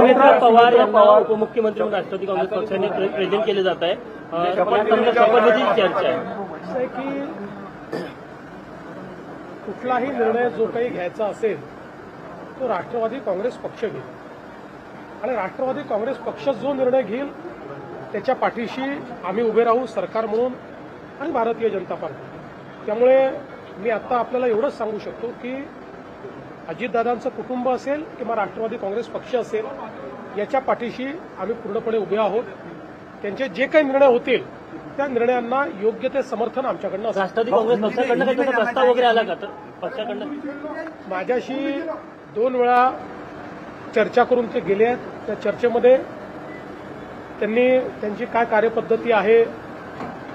सुनेत्रा पवार यांना उपमुख्यमंत्री म्हणून राष्ट्रवादी काँग्रेस पक्षाने प्रेझेंट केले जात आहे. शपथविधीची चर्चा आहे. असं आहे की कुठलाही निर्णय जो काही घ्यायचा असेल तो राष्ट्रवादी काँग्रेस पक्ष घेईल आणि राष्ट्रवादी काँग्रेस पक्ष जो निर्णय घेईल त्याच्या पाठीशी आम्ही उभे राहू, सरकार म्हणून आणि भारतीय जनता पार्टी. त्यामुळे मी आता आपल्याला एवढंच सांगू शकतो की अजितदादांचं कुटुंब असेल किंवा राष्ट्रवादी काँग्रेस पक्ष असेल याच्या पाठीशी आम्ही पूर्णपणे उभे आहोत. त्यांचे जे काही निर्णय होतील त्या निर्णयांना योग्य ते समर्थन आमच्याकडनं असेल. राष्ट्रवादी काँग्रेस पक्षाकडनं काही तसा प्रस्ताव वगैरे आला का? तर पक्षाकडनं माझ्याशी 2 वेळा चर्चा करून ते गेले आहेत. त्या चर्चेमध्ये त्यांनी त्यांची काय कार्यपद्धती आहे,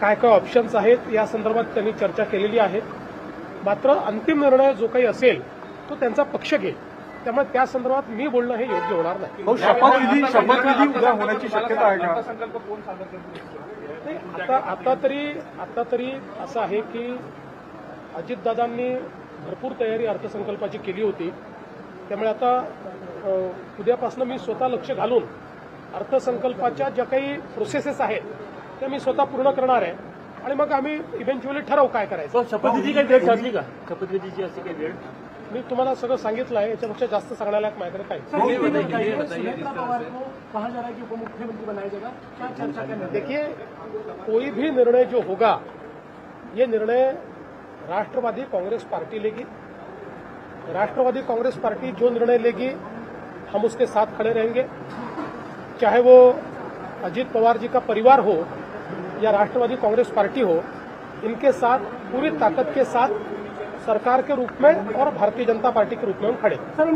काय काय ऑप्शन्स आहेत या संदर्भात त्यांनी चर्चा केलेली आहे. मात्र अंतिम निर्णय जो काही असेल तो त्यांचा पक्ष घेईल. त्यामुळे त्या संदर्भात मी बोलणं हे योग्य होणार नाही. शपथविधी उद्या होण्याची शक्यता आहे का? आता तरी असं आहे की अजितदादांनी भरपूर तयारी अर्थसंकल्पाची केली होती. त्यामुळे आता उद्यापासून मी स्वतः लक्ष घालून अर्थसंकल्पाच्या ज्या काही प्रोसेसेस आहेत त्या मी स्वतः पूर्ण करणार आहे आणि मग आम्ही इव्हेंच्युअली ठरवू काय करायचं. शपथविधी काही वेळ ठरली का? शपथविधीची अशी काही वेळ? मी तुम्हाला सगळं सांगितलं आहे. याच्यापेक्षा जास्त सांगण्याला माझ्याकडे काही. देखिए, कोई भी निर्णय जो होगा ये निर्णय राष्ट्रवादी कांग्रेस पार्टी लेगी. राष्ट्रवादी कांग्रेस पार्टी जो निर्णय लेगी हम उसके साथ खड़े रहेंगे, चाहे वो अजीत पवार जी का परिवार हो या राष्ट्रवादी कांग्रेस पार्टी हो. इनके साथ पूरी ताकत के साथ सरकार के रूप में और भारतीय जनता पार्टी के रूप में हम खड़े.